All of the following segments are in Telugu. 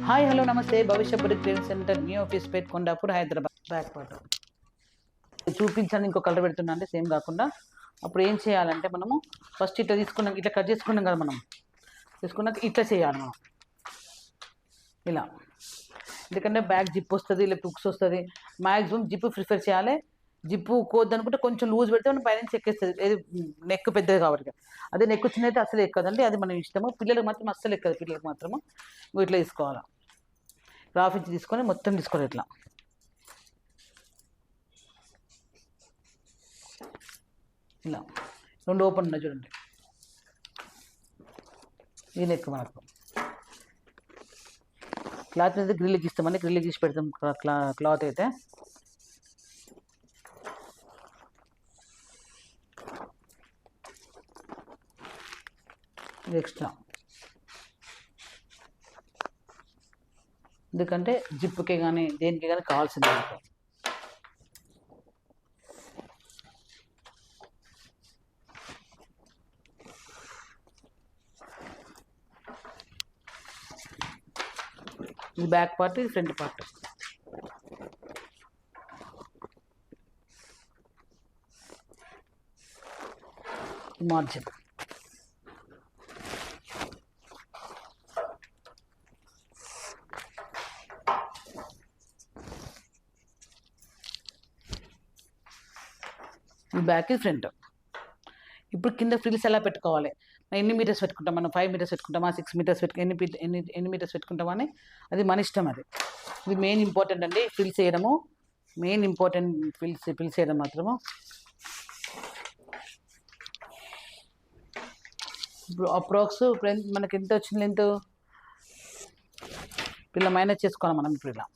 హాయ్ హలో నమస్తే భవిష్యత్తు ట్రైనింగ్ సెంటర్ న్యూ ఆఫీస్ పేట్ కొండాపూర్ హైదరాబాద్ బ్యాక్ పార్ట్ చూపించాను. ఇంకో కలర్ పెడుతున్నా అంటే సేమ్ కాకుండా అప్పుడు ఏం చేయాలంటే మనము ఫస్ట్ ఇట్లా తీసుకున్నాం, ఇట్లా కట్ చేసుకున్నాం కదా, మనం తీసుకున్నాక ఇట్లా చేయాలి మనం ఇలా. ఎందుకంటే బ్యాక్ జిప్ వస్తుంది, ఇలా హుక్స్ వస్తుంది. మ్యాక్సిమం జిప్ ప్రిఫర్ చేయాలి. జిప్పు కోద్దు అనుకుంటే కొంచెం లూజ్ పెడితే మనం పైనుంచి ఎక్కేస్తుంది. ఏది నెక్ పెద్దది కాబట్టి. అదే నెక్ చిన్నైతే అసలు ఎక్కదండి, అది మనం ఇష్టము. పిల్లలకు మాత్రం అస్సలు ఎక్కదు, పిల్లలకు మాత్రము. ఇట్లా తీసుకోవాలి, రాఫ్ ఇంచి తీసుకొని మొత్తం తీసుకోవాలి ఇట్లా. ఇలా రెండు ఓపెన్ ఉన్నాయి చూడండి. ఈ నెక్ మనకు క్లాత్ అయితే గ్రిల్కి ఇస్తామండి, గ్రిల్కి తీసి పెడతాం క్లాత్ అయితే. ఎక్స్ట్రా ఎందుకంటే జిప్పుకే కానీ దేనికి కానీ కావాల్సింది. ఇది బ్యాక్ పార్ట్, ఇది front part. Margin back front. ఇప్పుడు కింద ఫ్రిల్స్ ఎలా పెట్టుకోవాలి, ఎన్ని మీటర్స్ పెట్టుకుంటాం మనం, 5 మీటర్స్ పెట్టుకుంటామా, 6 మీటర్స్ ఎన్ని మీటర్స్ పెట్టుకుంటామా అని అది మన ఇష్టం. అది ఇది మెయిన్ ఇంపార్టెంట్ అండి, ఫ్రిల్స్ వేయడము మెయిన్ ఇంపార్టెంట్. ఫ్రిల్స్ వేయడం మాత్రము. ఇప్పుడు అప్రాక్స్ మనకి ఎంత వచ్చింది లెంత్, ఇలా మైనస్ చేసుకోవాలి మనం. ఇప్పుడు ఇలా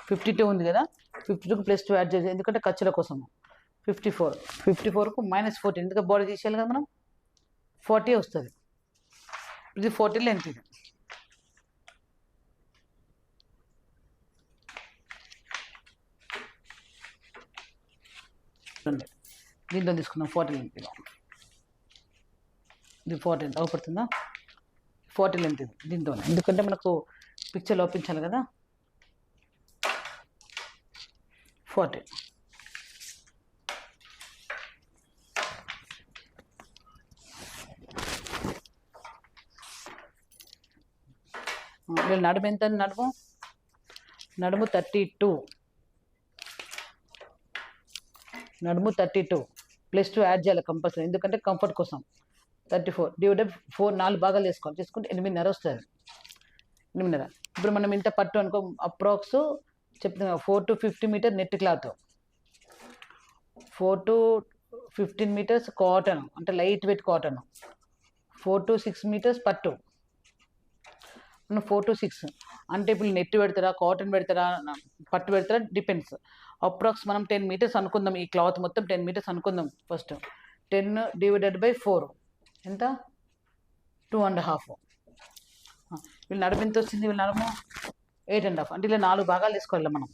52 ఉంది కదా, 52కి +2 యాడ్ చేసి, ఎందుకంటే ఖర్చుల కోసము. 54కు -14, ఎందుకంటే బాడీ తీసేయాలి కదా మనం. 40 వస్తుంది. ఇది 40 లెంత్. ఇది దీంట్లో తీసుకున్నాం 40 లెంత్. ఇది 40 లెంత్ అవపడుతుందా, 40 లెంత్ ఇది దీంతో. ఎందుకంటే మనకు పిక్చర్లో ఒప్పించాలి కదా. 40 నడుము ఎంత, నడుము 32, నడుము 32 +2 యాడ్ చేయాలి కంపల్సరీ, ఎందుకంటే కంఫర్ట్ కోసం. 34 /4 4 భాగాలు చేసుకోవాలి, తీసుకుంటే 8.5 వస్తుంది. 8.5. ఇప్పుడు మనం ఇంత పట్టు అనుకో, అప్రాక్స్ చెప్తున్నా 4 to 15 meter net cloth, 4 to 15 meters cotton, అంటే light weight cotton, 4 to 6 meters పట్టు. 4 to 6 అంటే ఇప్పుడు నెట్ పెడతారా, కాటన్ పెడతారా, పట్టు పెడతారా, డిపెండ్స్. అప్రాక్స్ మనం 10 మీటర్స్ అనుకుందాం, ఈ క్లాత్ మొత్తం 10 మీటర్స్ అనుకుందాం. ఫస్ట్ 10 / 4 ఎంత, 2.5. వీళ్ళు నడుము ఎంత వచ్చింది, వీళ్ళు నడుము 8.5. అంటే ఇలా 4 భాగాలు తీసుకోవాలి మనం.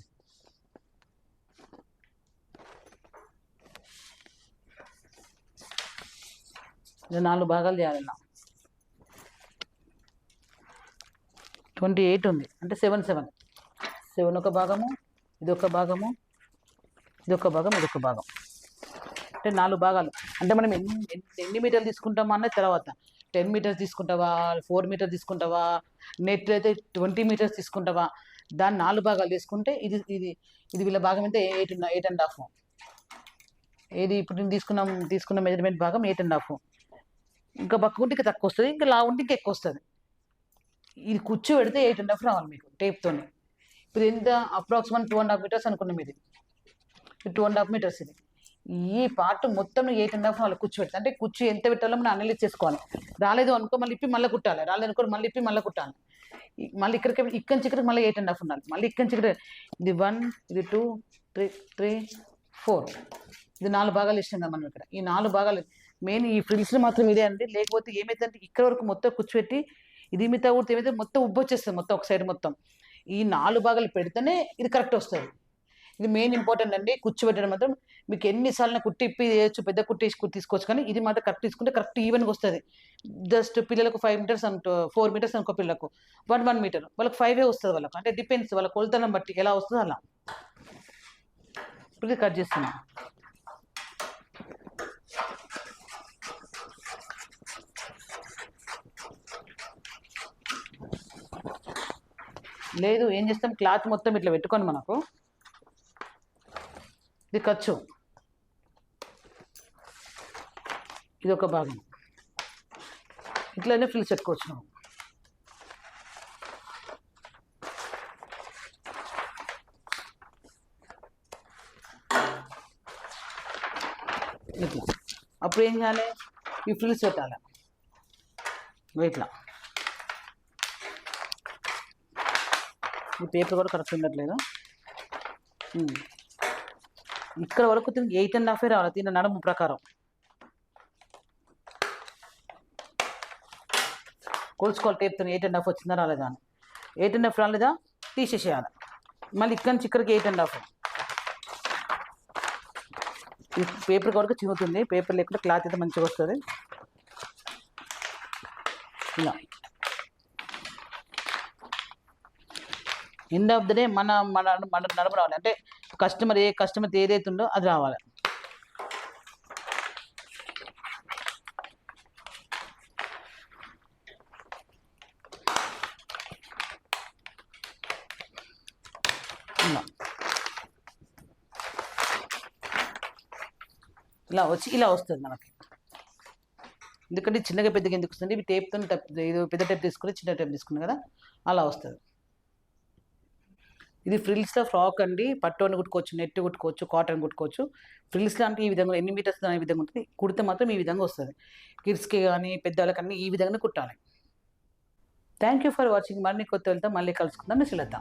ఇలా 4 భాగాలు చేయాలి. ఇలా 28 ఉంది, అంటే 7 ఒక భాగము, ఇది ఒక భాగము, ఇది ఒక భాగం, ఇది ఒక భాగం, అంటే 4 భాగాలు. అంటే మనం ఎన్ని మీటర్లు తీసుకుంటామా అన్నది తర్వాత. 10 మీటర్స్ తీసుకుంటావా, 4 మీటర్స్ తీసుకుంటావా, నెట్ అయితే 20 మీటర్స్ తీసుకుంటావా, దాన్ని 4 భాగాలు తీసుకుంటే ఇది ఇది ఇది వీళ్ళ భాగం అయితే 8.5. ఏది ఇప్పుడు నేను తీసుకున్న మెజర్మెంట్ భాగం 8.5. ఇంకా బక్కుంటే ఇంకా తక్కువ వస్తుంది, ఇంకా లావు ఉంటే ఇంకా ఎక్కువ వస్తుంది. ఇది కూర్చో పెడితే 8.5 రావాలి మీకు టేప్తోని. ఇప్పుడు ఎంత, అప్రాక్సిమేట్ 2.5 మీటర్స్ అనుకున్నాం. ఇది 2.5 మీటర్స్. ఇది ఈ పార్ట్ మొత్తం 8.5 వాళ్ళు కూర్చోబెడతా. అంటే కూర్చో ఎంత పెట్టాలో మనం అనలైజ్ చేసుకోవాలి. రాలేదు అనుకో మళ్ళీ ఇప్పి మళ్ళీ కుట్టాలి, రాలేదు అనుకో మళ్ళీ ఇప్పి మళ్ళీ కుట్టాలి. మళ్ళీ ఇక్కడికి ఇక్కడికి మళ్ళీ 8.5 ఉండాలి. మళ్ళీ ఇక్కడ ఇది 1, ఇది 2, 3, 4. ఇది 4 భాగాలు ఇష్టం కదా మనం ఇక్కడ. ఈ 4 భాగాలు మెయిన్. ఈ ఫ్రిల్స్ మాత్రం ఇదే అండి. లేకపోతే ఏమైతుందంటే ఇక్కడ వరకు మొత్తం కూర్చోబెట్టి ఇది మిగతా ఊరితే ఏమైతే మొత్తం ఉబ్బొచ్చేస్తుంది మొత్తం ఒక సైడ్ మొత్తం. ఈ 4 భాగాలు పెడితేనే ఇది కరెక్ట్ వస్తుంది. ఇది మెయిన్ ఇంపార్టెంట్ అండి. కూర్చోబెట్టడం మాత్రం మీకు ఎన్నిసార్లు కుట్టి ఇప్పి చేయొచ్చు, పెద్ద కుట్టి తీసుకోవచ్చు, కానీ ఇది మాత్రం కరెక్ట్ తీసుకుంటే కరెక్ట్ ఈవెన్గా వస్తుంది. జస్ట్ పిల్లలకు 5 మీటర్స్ 4 మీటర్స్ అనుకో, పిల్లలకు 1 మీటర్, వాళ్ళకి 5 వస్తుంది వాళ్ళకు. అంటే డిపెండ్స్ వాళ్ళ కొలతనం బట్టి ఎలా వస్తుందో అలా. ఇప్పుడు కట్ చేస్తున్నాం. లేదు ఏం చేస్తాం, క్లాత్ మొత్తం ఇట్లా పెట్టుకొని మనకు ఇది ఖర్చు, ఇది ఒక భాగం ఇట్లనే ఫ్రిల్స్ పెట్టుకోవచ్చు మనం. ఇట్లా అప్పుడు ఏం చేయాలి, ఈ ఫ్రిల్స్ పెట్టాలి ఇట్లా. ఈ పేపర్ కూడా కరెక్ట్ ఉండట్లేదు. ఇక్కడ వరకు తిని 8.5 రావాలి తిన్న నడుము ప్రకారం. కొలుచుకోవాలి టేప్తో 8.5 వచ్చిందా రాలేదా అని. 8.5 రాలేదా తీసేసేయాలి. మళ్ళీ ఇక్కడి నుంచి ఇక్కడికి 8.5. ఈ పేపర్ వరకు చిరుగుతుంది, పేపర్ లేకుండా క్లాత్ అయితే మంచిగా వస్తుంది. ఇలా ఎండ్ ఆఫ్ ద డే మన మన మన నడుము రావాలి. అంటే కస్టమర్ ఏదైతే ఉందో అది రావాలి. ఇలా వస్తుంది మనకి. ఎందుకంటే చిన్నగా పెద్దగా ఎందుకు వస్తుంది, ఇవి టేప్తో ఇది పెద్ద టేప్ తీసుకుని చిన్న టేప్ తీసుకున్నాం కదా, అలా వస్తుంది. ఇది ఫ్రిల్స్లో ఫ్రాక్ అండి. పట్టుని కుట్టుకోవచ్చు, నెట్ కుట్టుకోవచ్చు, కాటన్ కుట్టుకోవచ్చు. ఫ్రిల్స్లో అంటే ఈ విధంగా ఎన్ని మీటర్స్ ఈ విధంగా ఉంటుంది. కుడితే మాత్రం ఈ విధంగా వస్తుంది. కిడ్స్కి కానీ పెద్దవాళ్ళకన్నీ ఈ విధంగా కుట్టాలి. Thank you for watching. మరిన్ని కొత్త వెళ్తాం, మళ్ళీ కలుసుకుందాం. సులత.